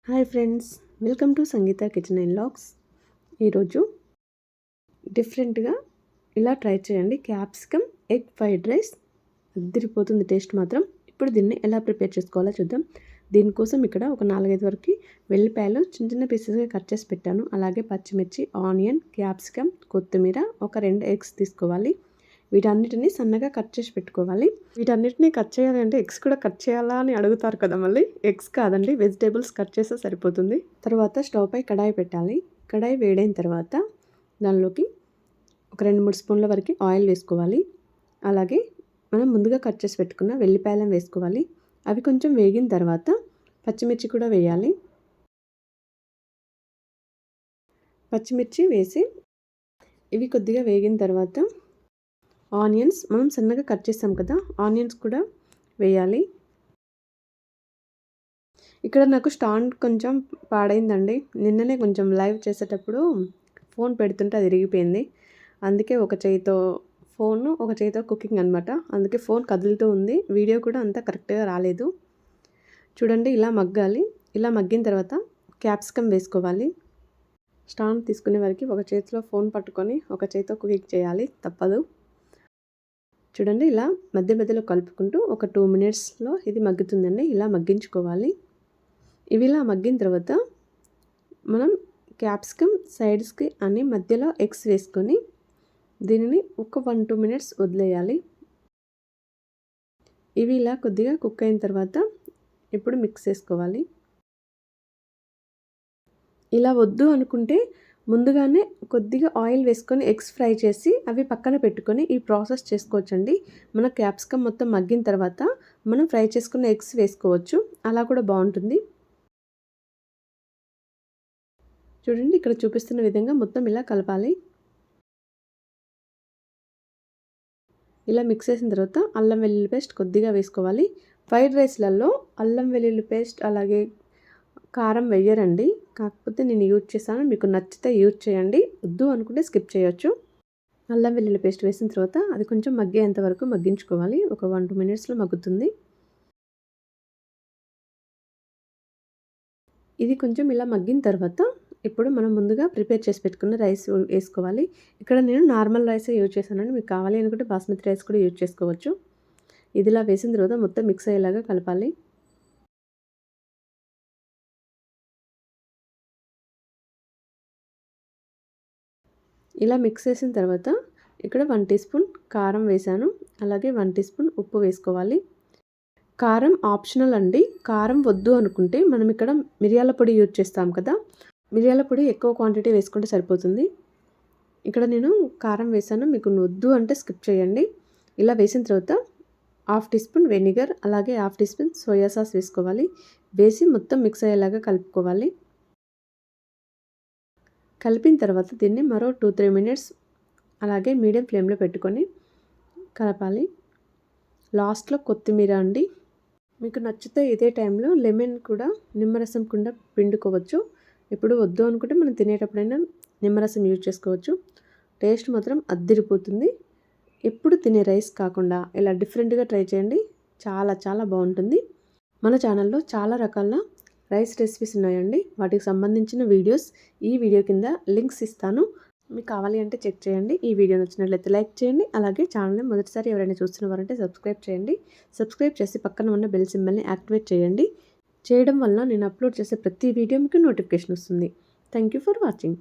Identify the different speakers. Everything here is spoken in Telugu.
Speaker 1: Hi friends, welcome to Sangeetha kitchen and logs. ఈరోజు డిఫరెంట్గా ఇలా ట్రై చేయండి. క్యాప్సికమ్ ఎగ్ ఫ్రైడ్ రైస్ అదిరిపోతుంది టేస్ట్ మాత్రం. ఇప్పుడు దీన్ని ఎలా ప్రిపేర్ చేసుకోవాలో చూద్దాం. దీనికోసం ఇక్కడ ఒక 4-5 వరకు వెల్లిపాయలు చిన్న చిన్న పీసెస్గా కట్ చేసి పెట్టాను. అలాగే పచ్చిమిర్చి, ఆనియన్, క్యాప్సికమ్, కొత్తిమీర, ఒక 2 ఎగ్స్ తీసుకోవాలి. వీటన్నిటిని సన్నగా కట్ చేసి పెట్టుకోవాలి. వీటన్నిటిని కట్ చేయాలి అంటే ఎగ్స్ కూడా కట్ చేయాలా అని అడుగుతారు కదా. మళ్ళీ ఎగ్స్ కాదండి, వెజిటేబుల్స్ కట్ చేస్తే సరిపోతుంది. తర్వాత స్టవ్ పై కడాయి పెట్టాలి. కడాయి వేడైన తర్వాత దానిలోకి ఒక 2-3 స్పూన్ల వరకు ఆయిల్ వేసుకోవాలి. అలాగే మనం ముందుగా కట్ చేసి పెట్టుకున్న వెల్లిపాయలను వేసుకోవాలి. అవి కొంచెం వేగిన తర్వాత పచ్చిమిర్చి కూడా వేయాలి. పచ్చిమిర్చి వేసి ఇవి కొద్దిగా వేగిన తర్వాత ఆనియన్స్ మనం సన్నగా కట్ చేస్తాం కదా, ఆనియన్స్ కూడా వేయాలి. ఇక్కడ నాకు స్టాండ్ కొంచెం పాడైందండి. నిన్ననే కొంచెం లైవ్ చేసేటప్పుడు ఫోన్ పెడుతుంటే అది ఇరిగిపోయింది. అందుకే ఒక చేయితో ఫోను, ఒక చేయితో కుకింగ్ అనమాట. అందుకే ఫోన్ కదులుతూ ఉంది. వీడియో కూడా అంతా కరెక్ట్గా రాలేదు. చూడండి, ఇలా మగ్గాలి. ఇలా మగ్గిన తర్వాత క్యాప్సికమ్ వేసుకోవాలి. స్టాండ్ తీసుకునే వరకు ఒక చేతిలో ఫోన్ పట్టుకొని ఒక చేతితో కుకింగ్ చేయాలి, తప్పదు. చూడండి, ఇలా మధ్య మధ్యలో కలుపుకుంటూ ఒక 2 మినిట్స్లో ఇది మగ్గుతుందండి. ఇలా మగ్గించుకోవాలి. ఇవి ఇలా మగ్గిన తర్వాత మనం క్యాప్సికమ్ సైడ్స్కి అన్ని మధ్యలో ఎగ్స్ వేసుకొని దీనిని ఒక 1-2 మినిట్స్ వదిలేయాలి. ఇవి ఇలా కొద్దిగా కుక్ అయిన తర్వాత ఇప్పుడు మిక్స్ చేసుకోవాలి. ఇలా వద్దు అనుకుంటే ముందుగానే కొద్దిగా ఆయిల్ వేసుకొని ఎగ్స్ ఫ్రై చేసి అవి పక్కన పెట్టుకొని ఈ ప్రాసెస్ చేసుకోవచ్చండి. మన క్యాప్సికమ్ మొత్తం మగ్గిన తర్వాత మనం ఫ్రై చేసుకున్న ఎగ్స్ వేసుకోవచ్చు, అలా కూడా బాగుంటుంది. చూడండి, ఇక్కడ చూపిస్తున్న విధంగా మొత్తం ఇలా కలపాలి. ఇలా మిక్స్ చేసిన తర్వాత అల్లం వెల్లుల్లి పేస్ట్ కొద్దిగా వేసుకోవాలి. ఫ్రైడ్ రైస్లలో అల్లం వెల్లుల్లి పేస్ట్ అలాగే కారం వేయరండి, కాకపోతే నేను యూజ్ చేశాను. మీకు నచ్చితే యూజ్ చేయండి, వద్దు అనుకుంటే స్కిప్ చేయొచ్చు. అల్లం వెల్లుల్లి పేస్ట్ వేసిన తర్వాత అది కొంచెం మగ్గేంత వరకు మగ్గించుకోవాలి. ఒక 1-2 మినిట్స్లో మగ్గుతుంది. ఇది కొంచెం ఇలా మగ్గిన తర్వాత ఇప్పుడు మనం ముందుగా ప్రిపేర్ చేసి పెట్టుకున్న రైస్ వేసుకోవాలి. ఇక్కడ నేను నార్మల్ రైసే యూజ్ చేశానండి. మీకు కావాలి అనుకుంటే బాస్మతి రైస్ కూడా యూజ్ చేసుకోవచ్చు. ఇది ఇలా వేసిన తర్వాత మొత్తం మిక్స్ అయ్యేలాగా కలపాలి. ఇలా మిక్స్ చేసిన తర్వాత ఇక్కడ 1 టీ స్పూన్ కారం వేసాను. అలాగే 1 టీ స్పూన్ ఉప్పు వేసుకోవాలి. కారం ఆప్షనల్ అండి. కారం వద్దు అనుకుంటే మనం ఇక్కడ మిరియాల పొడి యూజ్ చేస్తాం కదా, మిరియాల పొడి ఎక్కువ క్వాంటిటీ వేసుకుంటే సరిపోతుంది. ఇక్కడ నేను కారం వేసాను, మీకు వద్దు అంటే స్కిప్ చేయండి. ఇలా వేసిన తర్వాత 1/2 టీ స్పూన్ వెనిగర్ అలాగే 1/2 టీ స్పూన్ సోయా సాస్ వేసుకోవాలి. వేసి మొత్తం మిక్స్ అయ్యేలాగా కలుపుకోవాలి. కలిపిన తర్వాత దీన్ని మరో 2-3 మినిట్స్ అలాగే మీడియం ఫ్లేమ్లో పెట్టుకొని కలపాలి. లాస్ట్లో కొత్తిమీర అండి, మీకు నచ్చితే ఇదే టైంలో లెమన్ కూడా నిమ్మరసం కూడా పిండుకోవచ్చు. ఇప్పుడు వద్దు అనుకుంటే మనం తినేటప్పుడైనా నిమ్మరసం యూజ్ చేసుకోవచ్చు. టేస్ట్ మాత్రం అద్దిరిపోతుంది. ఎప్పుడు తినే రైస్ కాకుండా ఇలా డిఫరెంట్గా ట్రై చేయండి, చాలా చాలా బాగుంటుంది. మన ఛానల్లో చాలా రకాల రైస్ రెసిపీస్ ఉన్నాయండి. వాటికి సంబంధించిన వీడియోస్ ఈ వీడియో కింద లింక్స్ ఇస్తాను, మీకు కావాలి అంటే చెక్ చేయండి. ఈ వీడియో నచ్చినట్లయితే లైక్ చేయండి. అలాగే ఛానల్ని మొదటిసారి ఎవరైనా చూస్తున్నవారంటే సబ్స్క్రైబ్ చేయండి. సబ్స్క్రైబ్ చేసి పక్కన ఉన్న బెల్ సింబల్ని యాక్టివేట్ చేయండి. చేయడం వల్ల నేను అప్లోడ్ చేసే ప్రతి వీడియో మీకు నోటిఫికేషన్ వస్తుంది. Thank you for watching.